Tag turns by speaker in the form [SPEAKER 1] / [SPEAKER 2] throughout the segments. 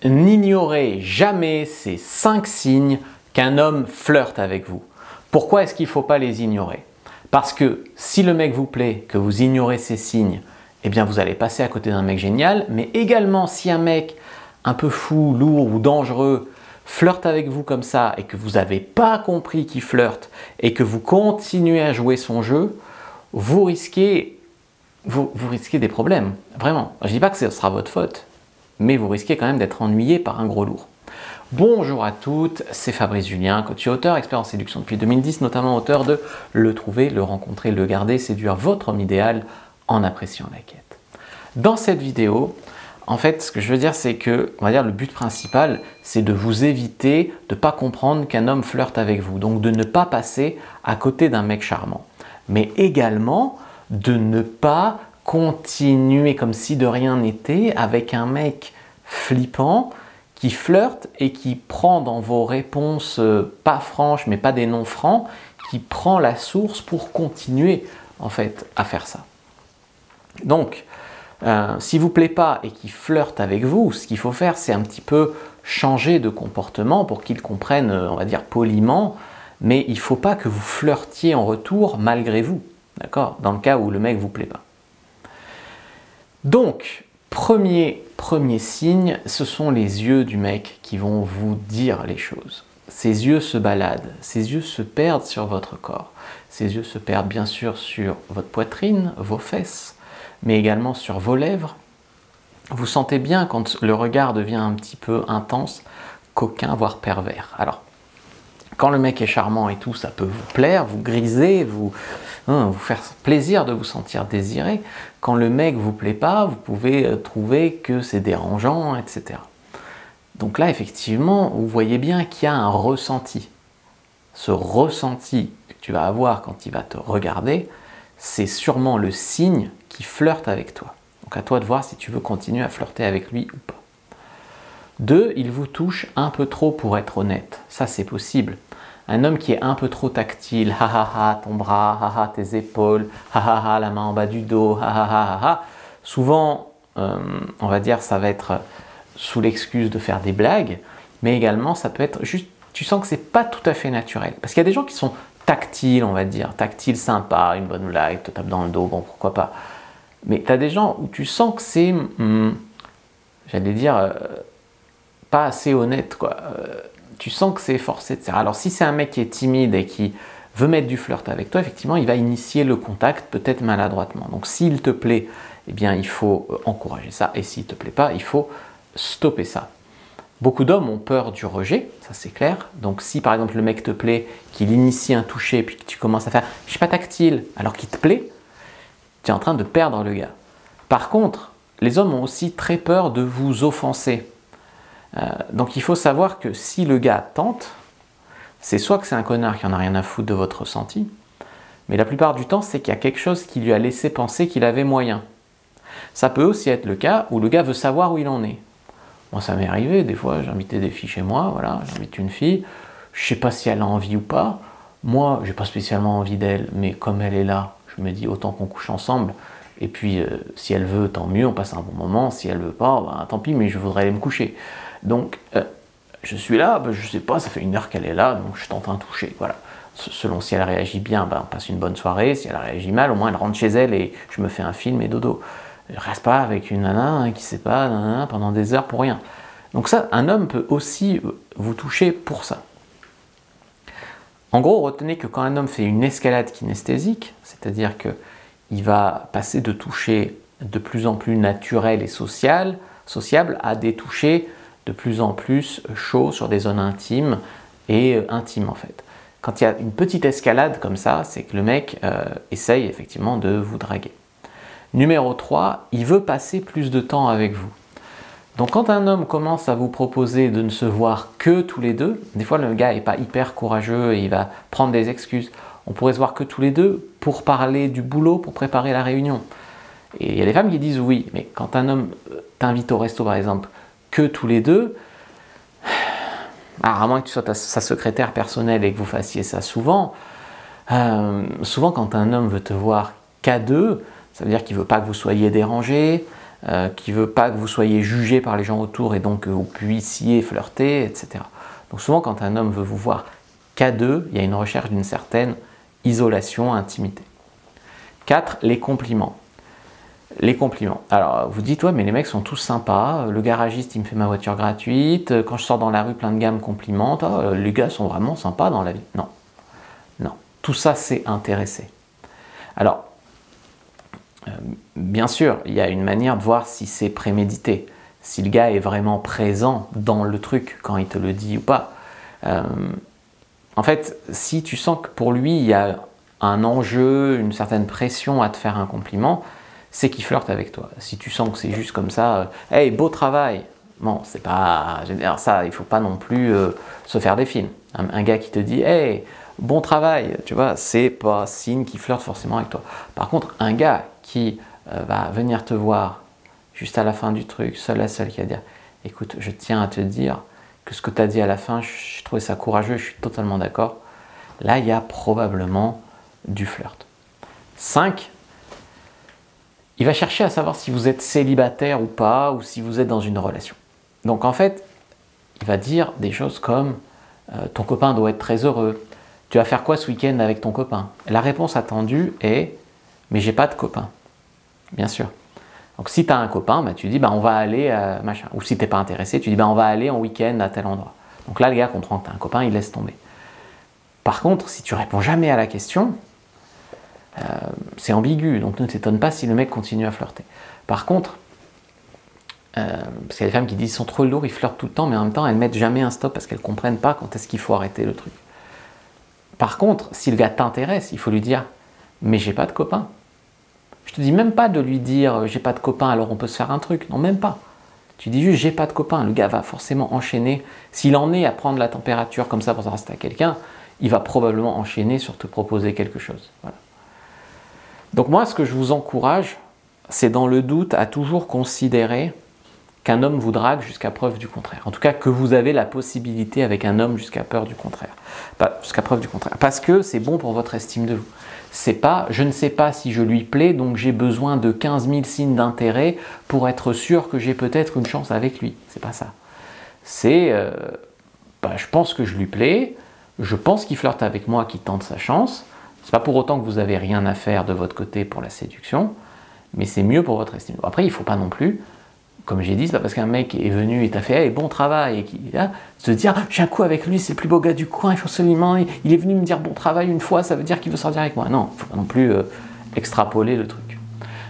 [SPEAKER 1] N'ignorez jamais ces 5 signes qu'un homme flirte avec vous. Pourquoi est-ce qu'il ne faut pas les ignorer? Parce que si le mec vous plaît, que vous ignorez ces signes, eh bien vous allez passer à côté d'un mec génial, mais également si un mec un peu fou, lourd ou dangereux flirte avec vous comme ça et que vous n'avez pas compris qu'il flirte et que vous continuez à jouer son jeu, vous risquez des problèmes, vraiment. Je ne dis pas que ce sera votre faute, mais vous risquez quand même d'être ennuyé par un gros lourd. Bonjour à toutes, c'est Fabrice Julien, coach et auteur, expert en séduction depuis 2010, notamment auteur de Le trouver, le rencontrer, le garder, séduire votre homme idéal en appréciant la quête. Dans cette vidéo, en fait, ce que je veux dire, c'est que, on va dire, le but principal, c'est de vous éviter de ne pas comprendre qu'un homme flirte avec vous, donc de ne pas passer à côté d'un mec charmant, mais également de ne pas continuer comme si de rien n'était avec un mec flippant qui flirte et qui prend dans vos réponses pas franches mais pas des non francs, qui prend la source pour continuer en fait à faire ça. Donc s'il ne vous plaît pas et qu'il flirte avec vous, ce qu'il faut faire c'est un petit peu changer de comportement pour qu'il comprenne, on va dire poliment, mais il ne faut pas que vous flirtiez en retour malgré vous, d'accord, dans le cas où le mec ne vous plaît pas. Donc, premier signe, ce sont les yeux du mec qui vont vous dire les choses. Ses yeux se baladent, ses yeux se perdent sur votre corps. Ses yeux se perdent bien sûr sur votre poitrine, vos fesses, mais également sur vos lèvres. Vous sentez bien quand le regard devient un petit peu intense, coquin, voire pervers. Alors, quand le mec est charmant et tout, ça peut vous plaire, vous griser, vous faire plaisir de vous sentir désiré. Quand le mec ne vous plaît pas, vous pouvez trouver que c'est dérangeant, etc. Donc là, effectivement, vous voyez bien qu'il y a un ressenti. Ce ressenti que tu vas avoir quand il va te regarder, c'est sûrement le signe qui flirte avec toi. Donc à toi de voir si tu veux continuer à flirter avec lui ou pas. 2, il vous touche un peu trop pour être honnête. Ça, c'est possible. Un homme qui est un peu trop tactile, ha ha ha, ton bras, ha ha, tes épaules, ha ha ha, la main en bas du dos, ha ha ha ha ha. Souvent, on va dire, ça va être sous l'excuse de faire des blagues, mais également, ça peut être juste, tu sens que c'est pas tout à fait naturel. Parce qu'il y a des gens qui sont tactiles, on va dire, tactiles sympa, une bonne blague, te tape dans le dos, bon, pourquoi pas. Mais tu as des gens où tu sens que c'est, j'allais dire, pas assez honnête, quoi. Tu sens que c'est forcé, etc. Alors si c'est un mec qui est timide et qui veut mettre du flirt avec toi, effectivement, il va initier le contact, peut-être maladroitement. Donc s'il te plaît, eh bien, il faut encourager ça. Et s'il ne te plaît pas, il faut stopper ça. Beaucoup d'hommes ont peur du rejet, ça c'est clair. Donc si par exemple le mec te plaît, qu'il initie un toucher, puis que tu commences à faire « je suis pas tactile », alors qu'il te plaît, tu es en train de perdre le gars. Par contre, les hommes ont aussi très peur de vous offenser. Donc il faut savoir que si le gars tente, c'est soit que c'est un connard qui en a rien à foutre de votre ressenti, mais la plupart du temps c'est qu'il y a quelque chose qui lui a laissé penser qu'il avait moyen. Ça peut aussi être le cas où le gars veut savoir où il en est. Moi ça m'est arrivé, des fois j'ai invité des filles chez moi, voilà, j'invite une fille, je sais pas si elle a envie ou pas, moi j'ai pas spécialement envie d'elle, mais comme elle est là, je me dis autant qu'on couche ensemble, et puis si elle veut tant mieux, on passe un bon moment, si elle veut pas, ben, tant pis, mais je voudrais aller me coucher. Donc, je suis là, ben, je sais pas, ça fait 1 heure qu'elle est là, donc je tente un toucher, voilà. Selon si elle réagit bien, ben, on passe une bonne soirée, si elle réagit mal, au moins elle rentre chez elle et je me fais un film et dodo. Je reste pas avec une nana hein, qui sait pas, nanana, pendant des heures pour rien. Donc ça, un homme peut aussi vous toucher pour ça. En gros, retenez que quand un homme fait une escalade kinesthésique, c'est-à-dire qu'il va passer de toucher de plus en plus naturel et sociable à des touchés de plus en plus chauds sur des zones intimes et intimes en fait. Quand il y a une petite escalade comme ça, c'est que le mec essaye effectivement de vous draguer. Numéro 3, il veut passer plus de temps avec vous. Donc quand un homme commence à vous proposer de ne se voir que tous les deux, des fois le gars n'est pas hyper courageux et il va prendre des excuses. On pourrait se voir que tous les deux pour parler du boulot, pour préparer la réunion. Et il y a des femmes qui disent oui, mais quand un homme t'invite au resto par exemple, que tous les deux, à moins que tu sois sa secrétaire personnelle et que vous fassiez ça souvent, souvent quand un homme veut te voir qu'à deux, ça veut dire qu'il ne veut pas que vous soyez dérangés, qui ne veut pas que vous soyez jugé par les gens autour et donc que vous puissiez flirter, etc. Donc souvent quand un homme veut vous voir qu'à deux, il y a une recherche d'une certaine isolation, intimité. 4. Les compliments. Les compliments. Alors vous dites, ouais mais les mecs sont tous sympas, le garagiste il me fait ma voiture gratuite, quand je sors dans la rue plein de gars me complimentent, oh, les gars sont vraiment sympas dans la vie. Non, non, tout ça c'est intéressé. Alors, bien sûr, il y a une manière de voir si c'est prémédité, si le gars est vraiment présent dans le truc quand il te le dit ou pas. En fait, si tu sens que pour lui il y a un enjeu, une certaine pression à te faire un compliment, c'est qu'il flirte avec toi. Si tu sens que c'est juste comme ça, hey, beau travail, bon, c'est pas. Ça, il faut pas non plus se faire des films. Un gars qui te dit, hey, bon travail, tu vois, c'est pas signe qu'il flirte forcément avec toi. Par contre, un gars qui va venir te voir juste à la fin du truc, seul à seul, qui va dire, écoute, je tiens à te dire que ce que tu as dit à la fin, j'ai trouvé ça courageux, je suis totalement d'accord. Là, il y a probablement du flirt. 5. Il va chercher à savoir si vous êtes célibataire ou pas, ou si vous êtes dans une relation. Donc en fait, il va dire des choses comme ton copain doit être très heureux, tu vas faire quoi ce week-end avec ton copain? La réponse attendue est mais j'ai pas de copain. Bien sûr. Donc si tu as un copain, bah, tu dis bah, on va aller machin. Ou si tu n'es pas intéressé, tu dis bah, on va aller en week-end à tel endroit. Donc là, le gars comprend que tu as un copain, il laisse tomber. Par contre, si tu réponds jamais à la question, c'est ambigu, donc ne t'étonne pas si le mec continue à flirter. Par contre, parce qu'il y a des femmes qui disent qu'ils sont trop lourds, ils flirtent tout le temps, mais en même temps elles mettent jamais un stop parce qu'elles ne comprennent pas quand est-ce qu'il faut arrêter le truc. Par contre, si le gars t'intéresse, il faut lui dire mais j'ai pas de copain. Je te dis même pas de lui dire j'ai pas de copain alors on peut se faire un truc, non même pas. Tu dis juste j'ai pas de copain, le gars va forcément enchaîner. S'il en est à prendre la température comme ça pour savoir si t'as quelqu'un, il va probablement enchaîner sur te proposer quelque chose. Voilà. Donc moi, ce que je vous encourage, c'est dans le doute à toujours considérer qu'un homme vous drague jusqu'à preuve du contraire. En tout cas, que vous avez la possibilité avec un homme jusqu'à preuve du contraire. Jusqu'à preuve du contraire. Parce que c'est bon pour votre estime de vous. C'est pas, je ne sais pas si je lui plais, donc j'ai besoin de 15 000 signes d'intérêt pour être sûr que j'ai peut-être une chance avec lui. C'est pas ça. C'est, je pense que je lui plais, je pense qu'il flirte avec moi, qu'il tente sa chance. C'est pas pour autant que vous n'avez rien à faire de votre côté pour la séduction, mais c'est mieux pour votre estime. Après, il ne faut pas non plus, comme j'ai dit, c'est pas parce qu'un mec est venu et t'a fait hey, bon travail, et qu'il se dire j'ai un coup avec lui, c'est le plus beau gars du coin, il faut absolument, il est venu me dire bon travail une fois, ça veut dire qu'il veut sortir avec moi. Non, il ne faut pas non plus extrapoler le truc.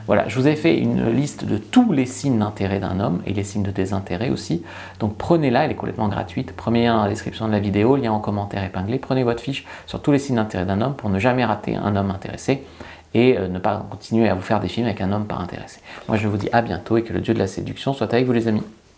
[SPEAKER 1] Voilà, je vous ai fait une liste de tous les signes d'intérêt d'un homme et les signes de désintérêt aussi. Donc prenez-la, elle est complètement gratuite. Premier lien dans la description de la vidéo, lien en commentaire épinglé. Prenez votre fiche sur tous les signes d'intérêt d'un homme pour ne jamais rater un homme intéressé et ne pas continuer à vous faire des films avec un homme pas intéressé. Moi je vous dis à bientôt et que le dieu de la séduction soit avec vous les amis.